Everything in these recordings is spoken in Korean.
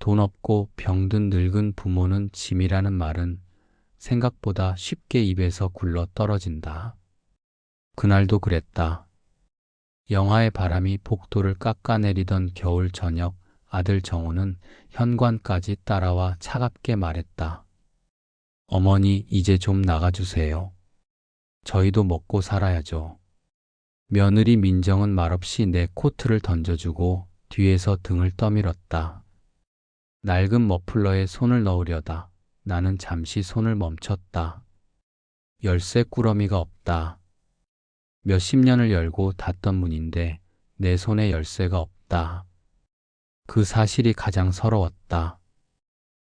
돈 없고 병든 늙은 부모는 짐이라는 말은 생각보다 쉽게 입에서 굴러 떨어진다. 그날도 그랬다. 영하의 바람이 복도를 깎아내리던 겨울 저녁, 아들 정우는 현관까지 따라와 차갑게 말했다. 어머니, 이제 좀 나가주세요. 저희도 먹고 살아야죠. 며느리 민정은 말없이 내 코트를 던져주고 뒤에서 등을 떠밀었다. 낡은 머플러에 손을 넣으려다 나는 잠시 손을 멈췄다. 열쇠 꾸러미가 없다. 몇십 년을 열고 닫던 문인데 내 손에 열쇠가 없다. 그 사실이 가장 서러웠다.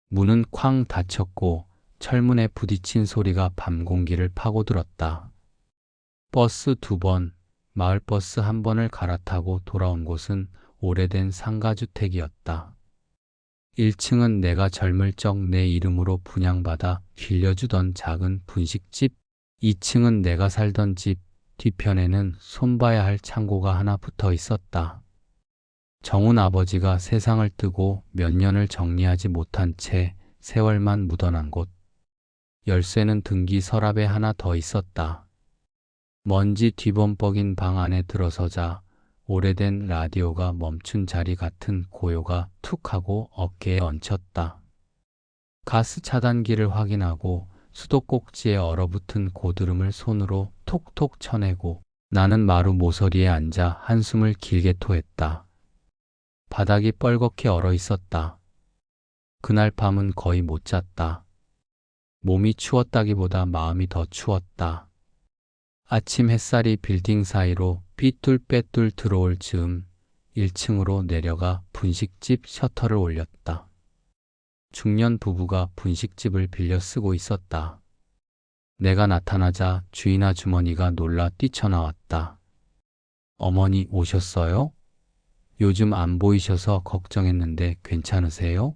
문은 쾅 닫혔고 철문에 부딪힌 소리가 밤 공기를 파고들었다. 버스 2번, 마을버스 1번을 갈아타고 돌아온 곳은 오래된 상가주택이었다. 1층은 내가 젊을 적 내 이름으로 분양받아 빌려주던 작은 분식집, 2층은 내가 살던 집, 뒤편에는 손봐야 할 창고가 하나 붙어 있었다. 정훈 아버지가 세상을 뜨고 몇 년을 정리하지 못한 채 세월만 묻어난 곳. 열쇠는 등기 서랍에 하나 더 있었다. 먼지 뒤범벅인 방 안에 들어서자 오래된 라디오가 멈춘 자리 같은 고요가 툭 하고 어깨에 얹혔다. 가스 차단기를 확인하고 수도꼭지에 얼어붙은 고드름을 손으로 톡톡 쳐내고 나는 마루 모서리에 앉아 한숨을 길게 토했다. 바닥이 뻘겋게 얼어 있었다. 그날 밤은 거의 못 잤다. 몸이 추웠다기보다 마음이 더 추웠다. 아침 햇살이 빌딩 사이로 삐뚤빼뚤 들어올 즈음 1층으로 내려가 분식집 셔터를 올렸다. 중년 부부가 분식집을 빌려 쓰고 있었다. 내가 나타나자 주인 아주머니가 놀라 뛰쳐나왔다. 어머니 오셨어요? 요즘 안 보이셔서 걱정했는데 괜찮으세요?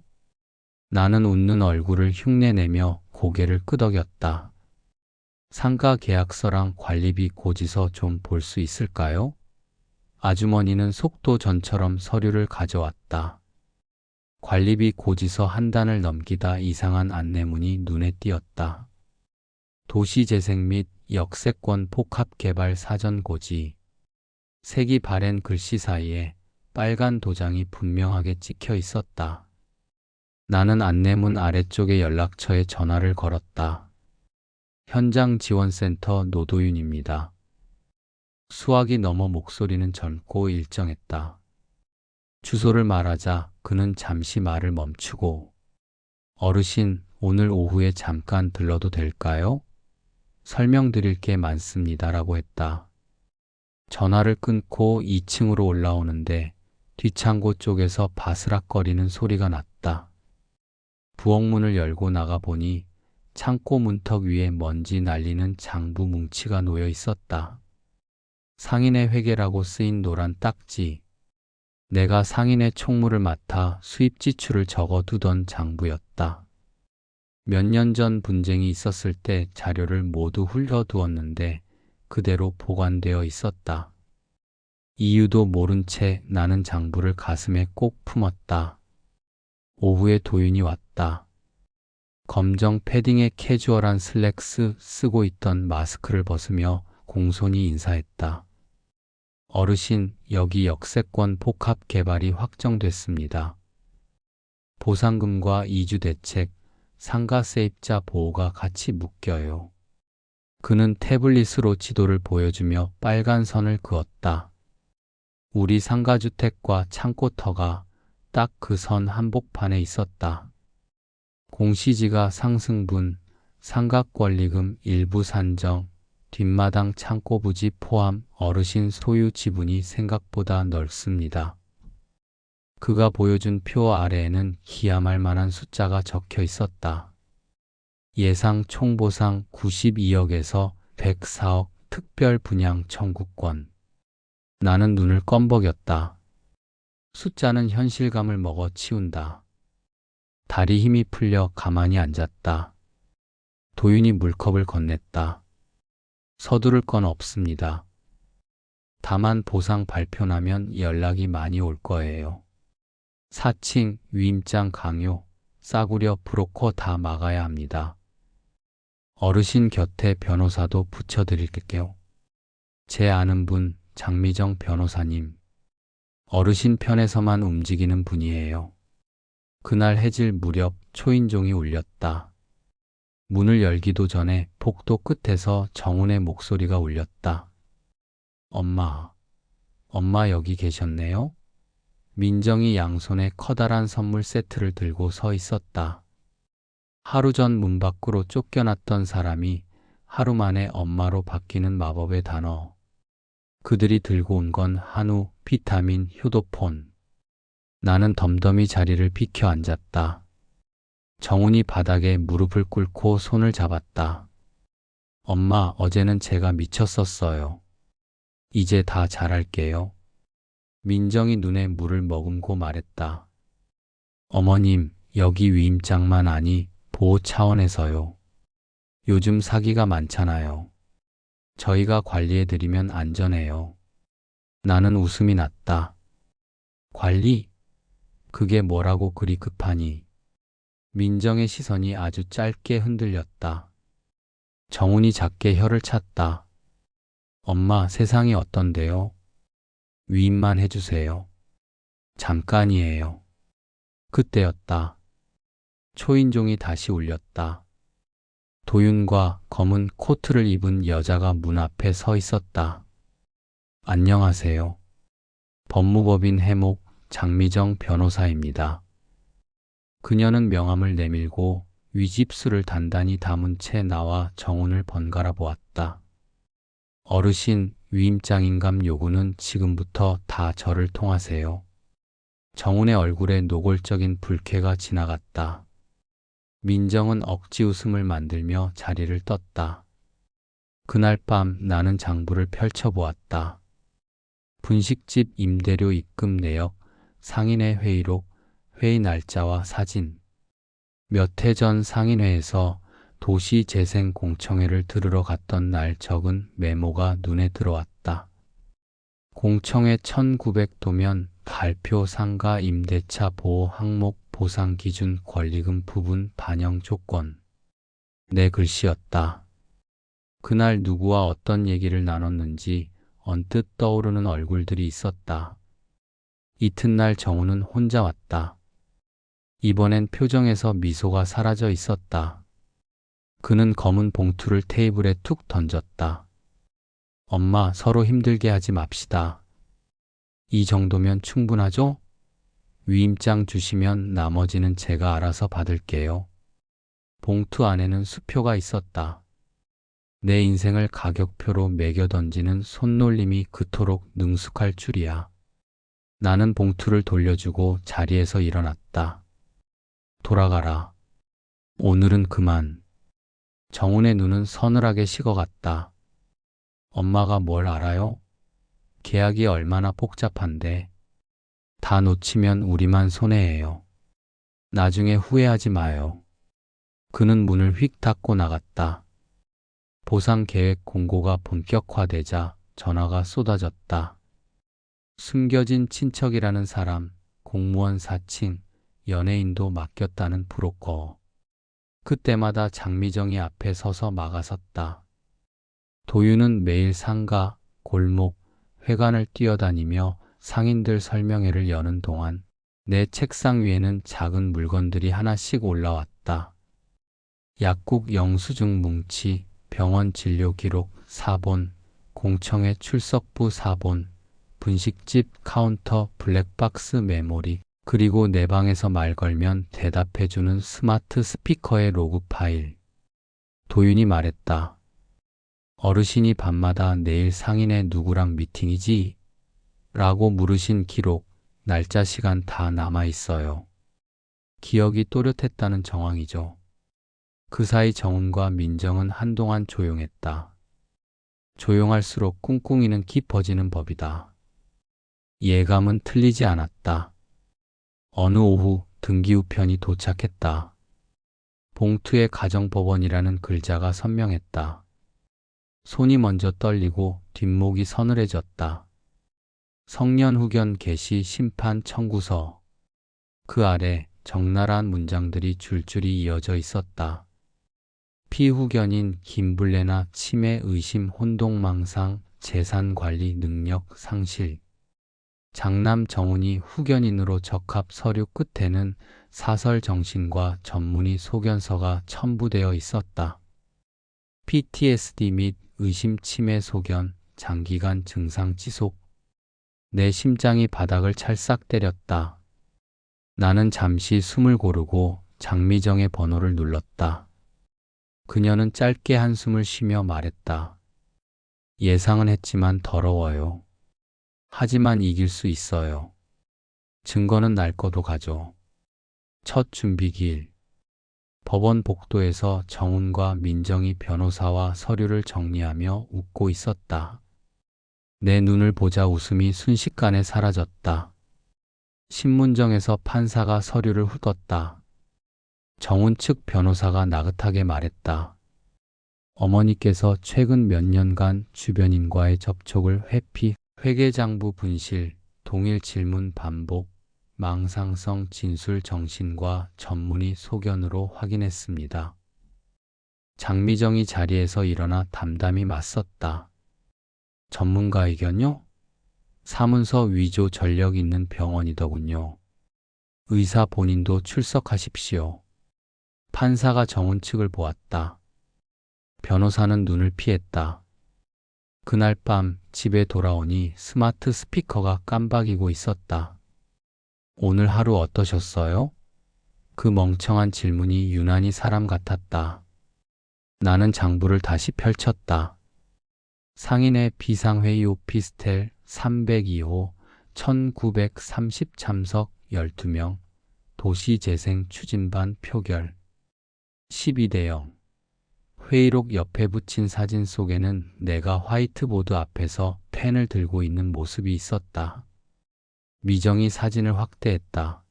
나는 웃는 얼굴을 흉내내며 고개를 끄덕였다. 상가 계약서랑 관리비 고지서 좀 볼 수 있을까요? 아주머니는 속도 전처럼 서류를 가져왔다. 관리비 고지서 한 단을 넘기다 이상한 안내문이 눈에 띄었다. 도시재생 및 역세권 복합개발 사전 고지. 색이 바랜 글씨 사이에 빨간 도장이 분명하게 찍혀 있었다. 나는 안내문 아래쪽의 연락처에 전화를 걸었다. 현장지원센터 노도윤입니다. 수학이 넘어 목소리는 젊고 일정했다. 주소를 말하자 그는 잠시 말을 멈추고 어르신, 오늘 오후에 잠깐 들러도 될까요? 설명드릴 게 많습니다라고 했다. 전화를 끊고 2층으로 올라오는데 뒷창고 쪽에서 바스락거리는 소리가 났다. 부엌문을 열고 나가보니 창고 문턱 위에 먼지 날리는 장부 뭉치가 놓여 있었다. 상인의 회계라고 쓰인 노란 딱지. 내가 상인의 총무를 맡아 수입 지출을 적어두던 장부였다. 몇 년 전 분쟁이 있었을 때 자료를 모두 흘려두었는데 그대로 보관되어 있었다. 이유도 모른 채 나는 장부를 가슴에 꼭 품었다. 오후에 도윤이 왔다. 검정 패딩에 캐주얼한 슬랙스 쓰고 있던 마스크를 벗으며 공손히 인사했다. 어르신, 여기 역세권 복합 개발이 확정됐습니다. 보상금과 이주 대책, 상가 세입자 보호가 같이 묶여요. 그는 태블릿으로 지도를 보여주며 빨간 선을 그었다. 우리 상가주택과 창고터가 딱 그 선 한복판에 있었다. 공시지가 상승분, 상가권리금 일부 산정, 뒷마당 창고 부지 포함 어르신 소유 지분이 생각보다 넓습니다. 그가 보여준 표 아래에는 기함할 만한 숫자가 적혀 있었다. 예상 총보상 92억에서 104억 특별 분양 청구권. 나는 눈을 껌벅였다. 숫자는 현실감을 먹어 치운다. 다리 힘이 풀려 가만히 앉았다. 도윤이 물컵을 건넸다. 서두를 건 없습니다. 다만 보상 발표 나면 연락이 많이 올 거예요. 사칭, 위임장 강요, 싸구려 브로커 다 막아야 합니다. 어르신 곁에 변호사도 붙여드릴게요. 제 아는 분 장미정 변호사님. 어르신 편에서만 움직이는 분이에요. 그날 해질 무렵 초인종이 울렸다. 문을 열기도 전에 복도 끝에서 정훈의 목소리가 울렸다. 엄마, 엄마 여기 계셨네요? 민정이 양손에 커다란 선물 세트를 들고 서 있었다. 하루 전 문 밖으로 쫓겨났던 사람이 하루 만에 엄마로 바뀌는 마법의 단어. 그들이 들고 온 건 한우, 비타민, 효도폰. 나는 덤덤히 자리를 비켜 앉았다. 정훈이 바닥에 무릎을 꿇고 손을 잡았다. 엄마, 어제는 제가 미쳤었어요. 이제 다 잘할게요. 민정이 눈에 물을 머금고 말했다. 어머님, 여기 위임장만 아니 보호 차원에서요. 요즘 사기가 많잖아요. 저희가 관리해드리면 안전해요. 나는 웃음이 났다. 관리? 그게 뭐라고 그리 급하니? 민정의 시선이 아주 짧게 흔들렸다. 정훈이 작게 혀를 찼다. 엄마, 세상이 어떤데요? 위임만 해주세요. 잠깐이에요. 그때였다. 초인종이 다시 울렸다. 도윤과 검은 코트를 입은 여자가 문 앞에 서 있었다. 안녕하세요. 법무법인 해목 장미정 변호사입니다. 그녀는 명함을 내밀고 위집수를 단단히 담은 채 나와 정훈을 번갈아 보았다. 어르신, 위임장인감 요구는 지금부터 다 저를 통하세요. 정훈의 얼굴에 노골적인 불쾌가 지나갔다. 민정은 억지 웃음을 만들며 자리를 떴다. 그날 밤 나는 장부를 펼쳐보았다. 분식집 임대료 입금 내역, 상인회 회의록, 회의 날짜와 사진. 몇 해 전 상인회에서 도시재생공청회를 들으러 갔던 날 적은 메모가 눈에 들어왔다. 공청회 1900도면 발표 상가 임대차 보호 항목 보상 기준 권리금 부분 반영 조건. 내 글씨였다. 그날 누구와 어떤 얘기를 나눴는지 언뜻 떠오르는 얼굴들이 있었다. 이튿날 정우는 혼자 왔다. 이번엔 표정에서 미소가 사라져 있었다. 그는 검은 봉투를 테이블에 툭 던졌다. 엄마, 서로 힘들게 하지 맙시다. 이 정도면 충분하죠? 위임장 주시면 나머지는 제가 알아서 받을게요. 봉투 안에는 수표가 있었다. 내 인생을 가격표로 매겨 던지는 손놀림이 그토록 능숙할 줄이야. 나는 봉투를 돌려주고 자리에서 일어났다. 돌아가라. 오늘은 그만. 정훈의 눈은 서늘하게 식어갔다. 엄마가 뭘 알아요? 계약이 얼마나 복잡한데. 다 놓치면 우리만 손해예요. 나중에 후회하지 마요. 그는 문을 휙 닫고 나갔다. 보상 계획 공고가 본격화되자 전화가 쏟아졌다. 숨겨진 친척이라는 사람, 공무원 사칭, 연예인도 맡겼다는 브로커. 그때마다 장미정이 앞에 서서 막아섰다. 도윤은 매일 상가, 골목, 회관을 뛰어다니며 상인들 설명회를 여는 동안 내 책상 위에는 작은 물건들이 하나씩 올라왔다. 약국 영수증 뭉치, 병원 진료 기록 사본, 공청회 출석부 사본, 분식집 카운터 블랙박스 메모리, 그리고 내 방에서 말 걸면 대답해주는 스마트 스피커의 로그 파일. 도윤이 말했다. 어르신이 밤마다 내일 상인의 누구랑 미팅이지? 라고 물으신 기록, 날짜 시간 다 남아있어요. 기억이 또렷했다는 정황이죠. 그 사이 정훈과 민정은 한동안 조용했다. 조용할수록 꿍꿍이는 깊어지는 법이다. 예감은 틀리지 않았다. 어느 오후 등기우편이 도착했다. 봉투에 가정법원이라는 글자가 선명했다. 손이 먼저 떨리고 뒷목이 서늘해졌다. 성년 후견 개시 심판 청구서. 그 아래 적나라한 문장들이 줄줄이 이어져 있었다. 피후견인 김블레나 치매 의심 혼동망상 재산관리 능력 상실. 장남 정훈이 후견인으로 적합. 서류 끝에는 사설 정신과 전문의 소견서가 첨부되어 있었다. PTSD 및 의심 치매 소견, 장기간 증상 지속. 내 심장이 바닥을 찰싹 때렸다. 나는 잠시 숨을 고르고 장미정의 번호를 눌렀다. 그녀는 짧게 한숨을 쉬며 말했다. 예상은 했지만 더러워요. 하지만 이길 수 있어요. 증거는 날 거도 가죠. 첫 준비기일. 법원 복도에서 정훈과 민정이 변호사와 서류를 정리하며 웃고 있었다. 내 눈을 보자 웃음이 순식간에 사라졌다. 신문정에서 판사가 서류를 훑었다. 정훈 측 변호사가 나긋하게 말했다. 어머니께서 최근 몇 년간 주변인과의 접촉을 회피, 회계장부 분실, 동일 질문 반복, 망상성 진술 정신과 전문의 소견으로 확인했습니다. 장미정이 자리에서 일어나 담담히 맞섰다. 전문가 의견요? 사문서 위조 전력 있는 병원이더군요. 의사 본인도 출석하십시오. 판사가 정훈 측을 보았다. 변호사는 눈을 피했다. 그날 밤 집에 돌아오니 스마트 스피커가 깜박이고 있었다. 오늘 하루 어떠셨어요? 그 멍청한 질문이 유난히 사람 같았다. 나는 장부를 다시 펼쳤다. 상인의 비상회의 오피스텔 302호 1930 참석 12명 도시재생 추진반 표결 12대 0. 회의록 옆에 붙인 사진 속에는 내가 화이트보드 앞에서 펜을 들고 있는 모습이 있었다. 미정이 사진을 확대했다.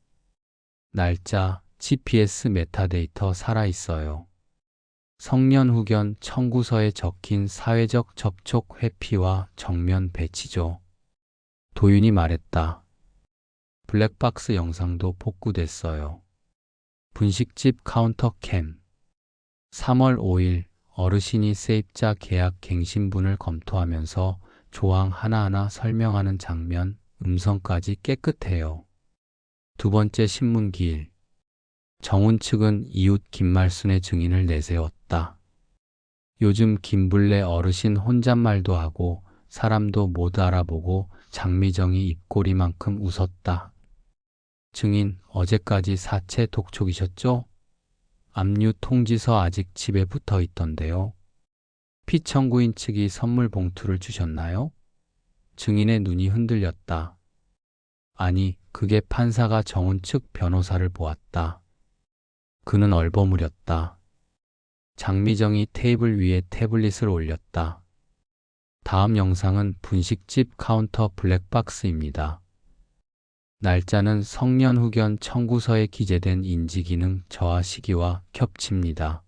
날짜, GPS 메타데이터 살아있어요. 성년 후견 청구서에 적힌 사회적 접촉 회피와 정면 배치죠. 도윤이 말했다. 블랙박스 영상도 복구됐어요. 분식집 카운터 캠. 3월 5일 어르신이 세입자 계약 갱신분을 검토하면서 조항 하나하나 설명하는 장면, 음성까지 깨끗해요. 두 번째 신문기일. 정훈 측은 이웃 김말순의 증인을 내세웠다. 요즘 김블레 어르신 혼잣말도 하고 사람도 못 알아보고 장미정이 입꼬리만큼 웃었다. 증인, 어제까지 사체 독촉이셨죠? 압류 통지서 아직 집에 붙어 있던데요. 피청구인 측이 선물 봉투를 주셨나요? 증인의 눈이 흔들렸다. 아니, 그게 판사가 정훈 측 변호사를 보았다. 그는 얼버무렸다. 장미정이 테이블 위에 태블릿을 올렸다. 다음 영상은 분식집 카운터 블랙박스입니다. 날짜는 성년 후견 청구서에 기재된 인지기능 저하 시기와 겹칩니다.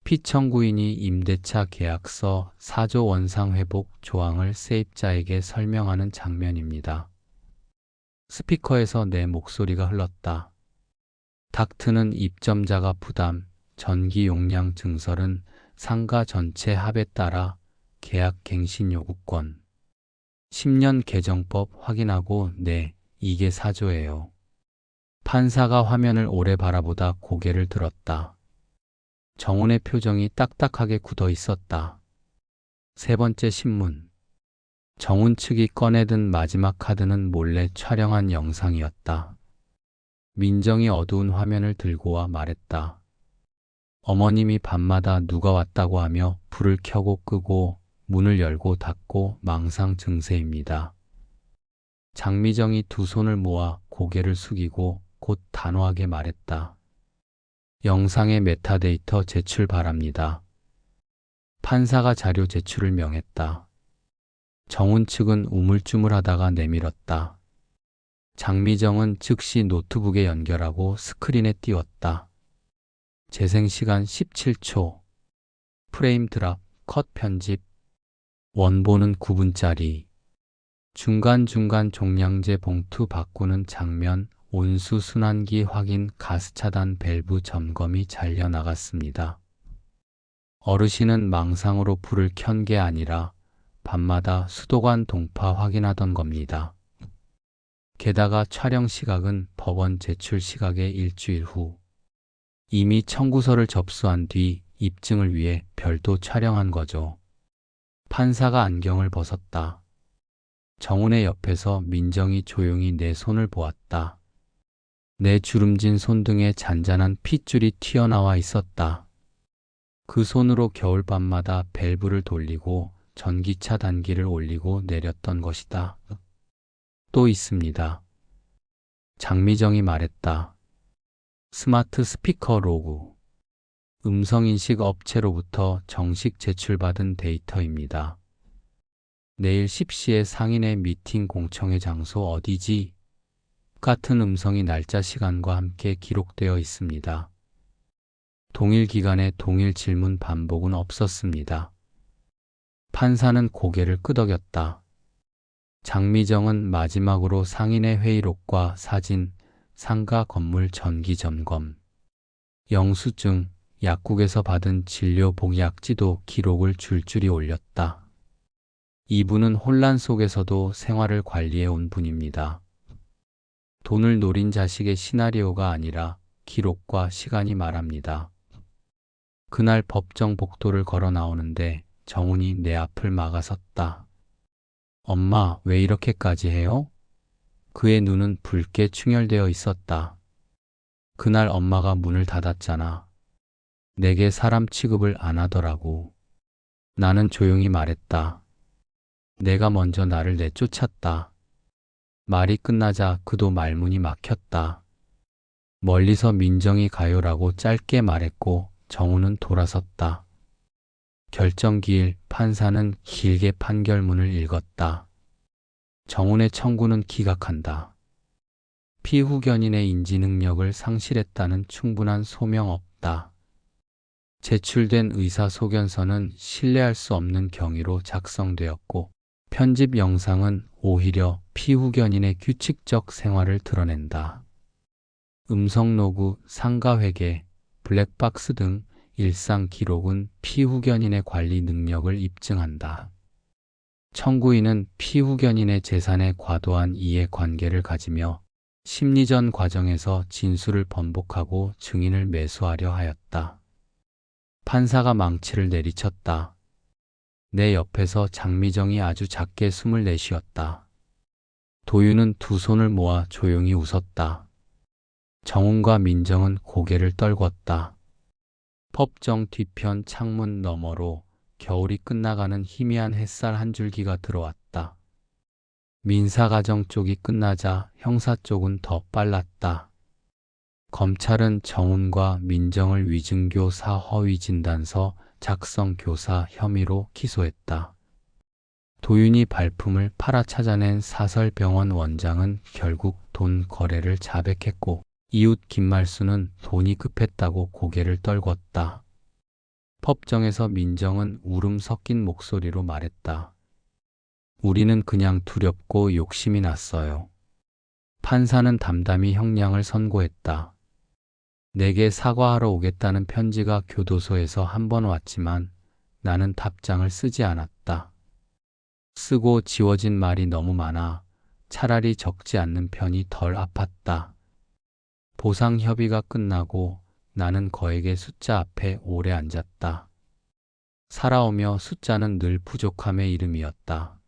피청구인이 임대차 계약서 4조 원상 회복 조항을 세입자에게 설명하는 장면입니다. 스피커에서 내 목소리가 흘렀다. 닥트는 입점자가 부담, 전기 용량 증설은 상가 전체 합에 따라 계약 갱신 요구권. 10년 개정법 확인하고 네, 이게 사조예요. 판사가 화면을 오래 바라보다 고개를 들었다. 정훈의 표정이 딱딱하게 굳어 있었다. 세 번째 신문. 정훈 측이 꺼내든 마지막 카드는 몰래 촬영한 영상이었다. 민정이 어두운 화면을 들고 와 말했다. 어머님이 밤마다 누가 왔다고 하며 불을 켜고 끄고 문을 열고 닫고 망상 증세입니다. 장미정이 두 손을 모아 고개를 숙이고 곧 단호하게 말했다. 영상의 메타데이터 제출 바랍니다. 판사가 자료 제출을 명했다. 정훈 측은 우물쭈물하다가 내밀었다. 장미정은 즉시 노트북에 연결하고 스크린에 띄웠다. 재생시간 17초. 프레임 드랍, 컷 편집. 원본은 9분짜리. 중간중간 종량제 봉투 바꾸는 장면, 온수 순환기 확인, 가스 차단 밸브 점검이 잘려 나갔습니다. 어르신은 망상으로 불을 켠 게 아니라 밤마다 수도관 동파 확인하던 겁니다. 게다가 촬영 시각은 법원 제출 시각의 일주일 후. 이미 청구서를 접수한 뒤 입증을 위해 별도 촬영한 거죠. 판사가 안경을 벗었다. 정훈의 옆에서 민정이 조용히 내 손을 보았다. 내 주름진 손등에 잔잔한 핏줄이 튀어나와 있었다. 그 손으로 겨울밤마다 밸브를 돌리고 전기차 단기를 올리고 내렸던 것이다. 또 있습니다. 장미정이 말했다. 스마트 스피커 로그. 음성인식 업체로부터 정식 제출받은 데이터입니다. 내일 10시에 상인의 미팅 공청회 장소 어디지? 같은 음성이 날짜 시간과 함께 기록되어 있습니다. 동일 기간에 동일 질문 반복은 없었습니다. 판사는 고개를 끄덕였다. 장미정은 마지막으로 상인의 회의록과 사진, 상가 건물 전기 점검, 영수증, 약국에서 받은 진료 복약지도 기록을 줄줄이 올렸다. 이분은 혼란 속에서도 생활을 관리해 온 분입니다. 돈을 노린 자식의 시나리오가 아니라 기록과 시간이 말합니다. 그날 법정 복도를 걸어 나오는데 정훈이 내 앞을 막아섰다. 엄마, 왜 이렇게까지 해요? 그의 눈은 붉게 충혈되어 있었다. 그날 엄마가 문을 닫았잖아. 내게 사람 취급을 안 하더라고. 나는 조용히 말했다. 내가 먼저 나를 내쫓았다. 말이 끝나자 그도 말문이 막혔다. 멀리서 민정이 가요라고 짧게 말했고 정훈은 돌아섰다. 결정기일 판사는 길게 판결문을 읽었다. 정훈의 청구는 기각한다. 피후견인의 인지능력을 상실했다는 충분한 소명 없다. 제출된 의사소견서는 신뢰할 수 없는 경위로 작성되었고 편집 영상은 오히려 피후견인의 규칙적 생활을 드러낸다. 음성 로그, 상가회계, 블랙박스 등 일상 기록은 피후견인의 관리 능력을 입증한다. 청구인은 피후견인의 재산에 과도한 이해관계를 가지며 심리전 과정에서 진술을 번복하고 증인을 매수하려 하였다. 판사가 망치를 내리쳤다. 내 옆에서 장미정이 아주 작게 숨을 내쉬었다. 도윤은 두 손을 모아 조용히 웃었다. 정훈과 민정은 고개를 떨궜다. 법정 뒤편 창문 너머로 겨울이 끝나가는 희미한 햇살 한 줄기가 들어왔다. 민사가정 쪽이 끝나자 형사 쪽은 더 빨랐다. 검찰은 정훈과 민정을 위증교사 허위진단서 작성 교사 혐의로 기소했다. 도윤이 발품을 팔아 찾아낸 사설병원 원장은 결국 돈 거래를 자백했고 이웃 김말수는 돈이 급했다고 고개를 떨궜다. 법정에서 민정은 울음 섞인 목소리로 말했다. 우리는 그냥 두렵고 욕심이 났어요. 판사는 담담히 형량을 선고했다. 내게 사과하러 오겠다는 편지가 교도소에서 한 번 왔지만 나는 답장을 쓰지 않았다. 쓰고 지워진 말이 너무 많아 차라리 적지 않는 편이 덜 아팠다. 보상 협의가 끝나고 나는 거액의 숫자 앞에 오래 앉았다. 살아오며 숫자는 늘 부족함의 이름이었다.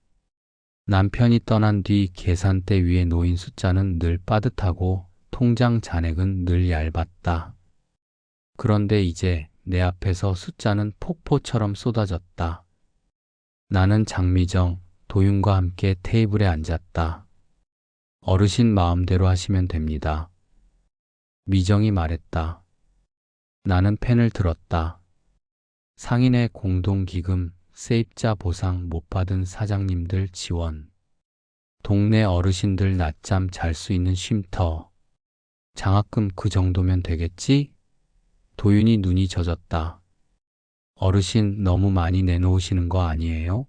남편이 떠난 뒤 계산대 위에 놓인 숫자는 늘 빠듯하고 통장 잔액은 늘 얇았다. 그런데 이제 내 앞에서 숫자는 폭포처럼 쏟아졌다. 나는 장미정, 도윤과 함께 테이블에 앉았다. 어르신 마음대로 하시면 됩니다. 미정이 말했다. 나는 펜을 들었다. 상인의 공동기금, 세입자 보상 못 받은 사장님들 지원. 동네 어르신들 낮잠 잘 수 있는 쉼터. 장학금 그 정도면 되겠지? 도윤이 눈이 젖었다. 어르신 너무 많이 내놓으시는 거 아니에요?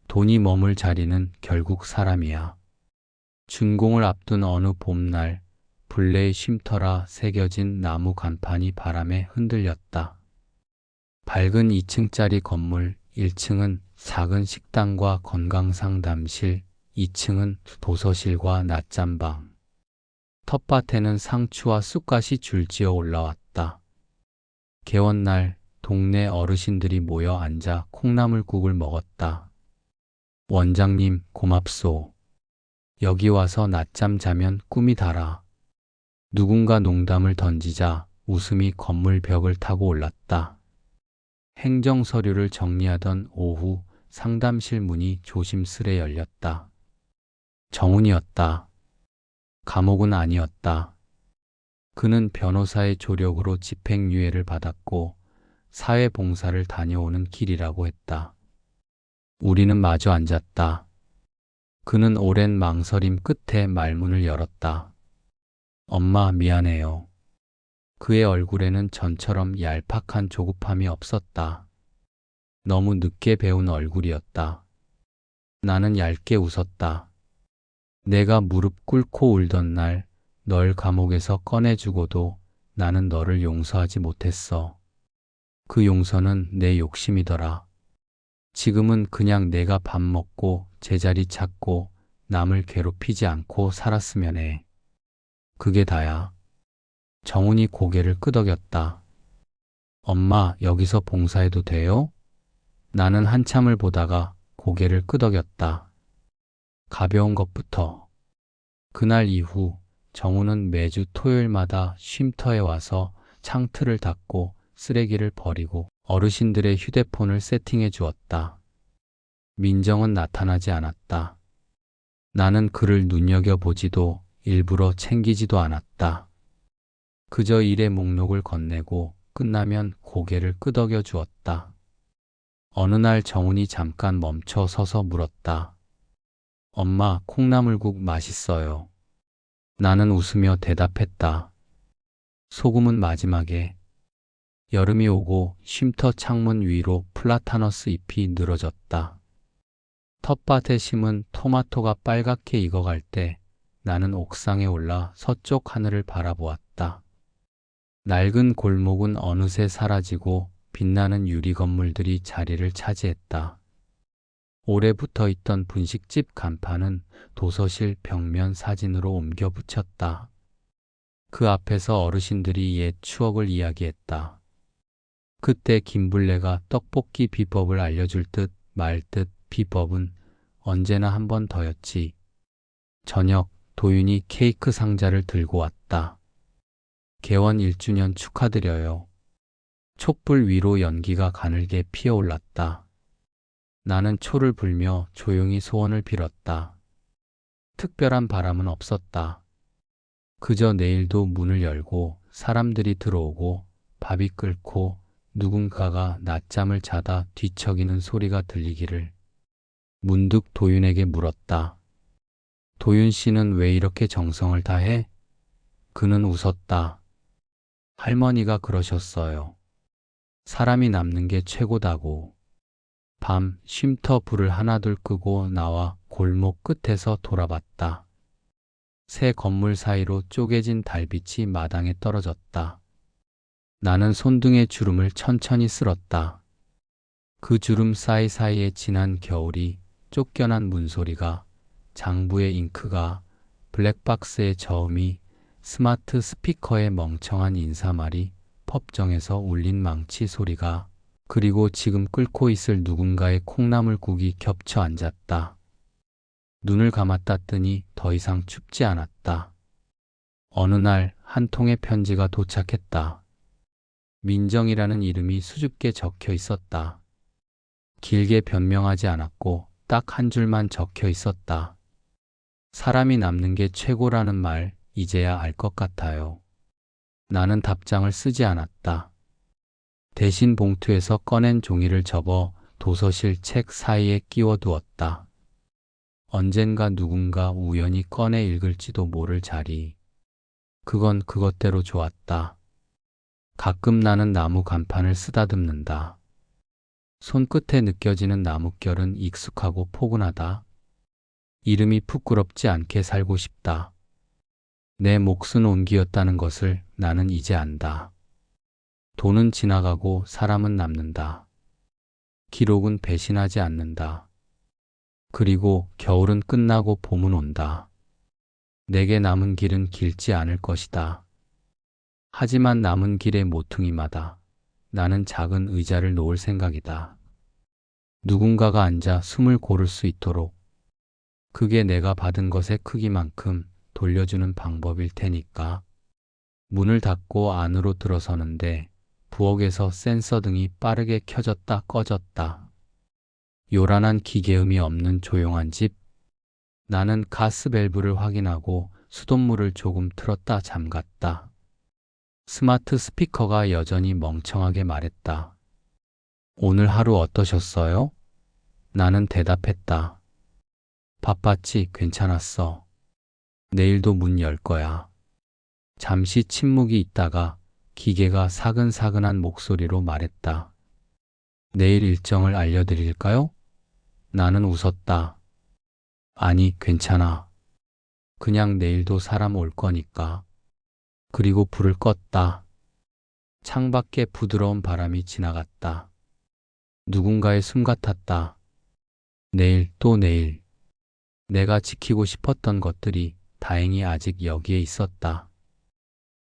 돈이 머물 자리는 결국 사람이야. 준공을 앞둔 어느 봄날 블레의 쉼터라 새겨진 나무 간판이 바람에 흔들렸다. 밝은 2층짜리 건물, 1층은 작은 식당과 건강상담실, 2층은 도서실과 낮잠방. 텃밭에는 상추와 쑥갓이 줄지어 올라왔다. 개원날 동네 어르신들이 모여 앉아 콩나물국을 먹었다. 원장님, 고맙소. 여기 와서 낮잠 자면 꿈이 달아. 누군가 농담을 던지자 웃음이 건물 벽을 타고 올랐다. 행정서류를 정리하던 오후 상담실 문이 조심스레 열렸다. 정훈이었다. 감옥은 아니었다. 그는 변호사의 조력으로 집행유예를 받았고 사회봉사를 다녀오는 길이라고 했다. 우리는 마주 앉았다. 그는 오랜 망설임 끝에 말문을 열었다. 엄마, 미안해요. 그의 얼굴에는 전처럼 얄팍한 조급함이 없었다. 너무 늦게 배운 얼굴이었다. 나는 얇게 웃었다. 내가 무릎 꿇고 울던 날 널 감옥에서 꺼내주고도 나는 너를 용서하지 못했어. 그 용서는 내 욕심이더라. 지금은 그냥 내가 밥 먹고 제자리 찾고 남을 괴롭히지 않고 살았으면 해. 그게 다야. 정훈이 고개를 끄덕였다. 엄마, 여기서 봉사해도 돼요? 나는 한참을 보다가 고개를 끄덕였다. 가벼운 것부터. 그날 이후 정우는 매주 토요일마다 쉼터에 와서 창틀을 닫고 쓰레기를 버리고 어르신들의 휴대폰을 세팅해 주었다. 민정은 나타나지 않았다. 나는 그를 눈여겨보지도 일부러 챙기지도 않았다. 그저 일의 목록을 건네고 끝나면 고개를 끄덕여 주었다. 어느 날 정훈이 잠깐 멈춰 서서 물었다. 엄마, 콩나물국 맛있어요. 나는 웃으며 대답했다. 소금은 마지막에. 여름이 오고 쉼터 창문 위로 플라타너스 잎이 늘어졌다. 텃밭에 심은 토마토가 빨갛게 익어갈 때 나는 옥상에 올라 서쪽 하늘을 바라보았다. 낡은 골목은 어느새 사라지고 빛나는 유리 건물들이 자리를 차지했다. 오래 붙어 있던 분식집 간판은 도서실 벽면 사진으로 옮겨 붙였다. 그 앞에서 어르신들이 옛 추억을 이야기했다. 그때 김블레가 떡볶이 비법을 알려줄 듯 말 듯 비법은 언제나 한 번 더였지. 저녁 도윤이 케이크 상자를 들고 왔다. 개원 1주년 축하드려요. 촛불 위로 연기가 가늘게 피어올랐다. 나는 초를 불며 조용히 소원을 빌었다. 특별한 바람은 없었다. 그저 내일도 문을 열고 사람들이 들어오고 밥이 끓고 누군가가 낮잠을 자다 뒤척이는 소리가 들리기를. 문득 도윤에게 물었다. 도윤 씨는 왜 이렇게 정성을 다해? 그는 웃었다. 할머니가 그러셨어요. 사람이 남는 게 최고다고. 밤 쉼터 불을 하나둘 끄고 나와 골목 끝에서 돌아봤다. 새 건물 사이로 쪼개진 달빛이 마당에 떨어졌다. 나는 손등의 주름을 천천히 쓸었다. 그 주름 사이사이에 지난 겨울이, 쫓겨난 문소리가, 장부의 잉크가, 블랙박스의 저음이, 스마트 스피커의 멍청한 인사말이, 펍정에서 울린 망치 소리가, 그리고 지금 끓고 있을 누군가의 콩나물국이 겹쳐 앉았다. 눈을 감았다 뜨니 더 이상 춥지 않았다. 어느 날 한 통의 편지가 도착했다. 민정이라는 이름이 수줍게 적혀 있었다. 길게 변명하지 않았고 딱 한 줄만 적혀 있었다. 사람이 남는 게 최고라는 말 이제야 알 것 같아요. 나는 답장을 쓰지 않았다. 대신 봉투에서 꺼낸 종이를 접어 도서실 책 사이에 끼워두었다. 언젠가 누군가 우연히 꺼내 읽을지도 모를 자리. 그건 그것대로 좋았다. 가끔 나는 나무 간판을 쓰다듬는다. 손끝에 느껴지는 나뭇결은 익숙하고 포근하다. 이름이 부끄럽지 않게 살고 싶다. 내 몫은 온기였다는 것을 나는 이제 안다. 돈은 지나가고 사람은 남는다. 기록은 배신하지 않는다. 그리고 겨울은 끝나고 봄은 온다. 내게 남은 길은 길지 않을 것이다. 하지만 남은 길의 모퉁이마다 나는 작은 의자를 놓을 생각이다. 누군가가 앉아 숨을 고를 수 있도록. 그게 내가 받은 것의 크기만큼 돌려주는 방법일 테니까. 문을 닫고 안으로 들어서는데 부엌에서 센서 등이 빠르게 켜졌다 꺼졌다. 요란한 기계음이 없는 조용한 집. 나는 가스 밸브를 확인하고 수돗물을 조금 틀었다 잠갔다. 스마트 스피커가 여전히 멍청하게 말했다. 오늘 하루 어떠셨어요? 나는 대답했다. 바빴지, 괜찮았어. 내일도 문 열 거야. 잠시 침묵이 있다가 기계가 사근사근한 목소리로 말했다. 내일 일정을 알려드릴까요? 나는 웃었다. 아니, 괜찮아. 그냥 내일도 사람 올 거니까. 그리고 불을 껐다. 창밖에 부드러운 바람이 지나갔다. 누군가의 숨 같았다. 내일 또 내일. 내가 지키고 싶었던 것들이 다행히 아직 여기에 있었다.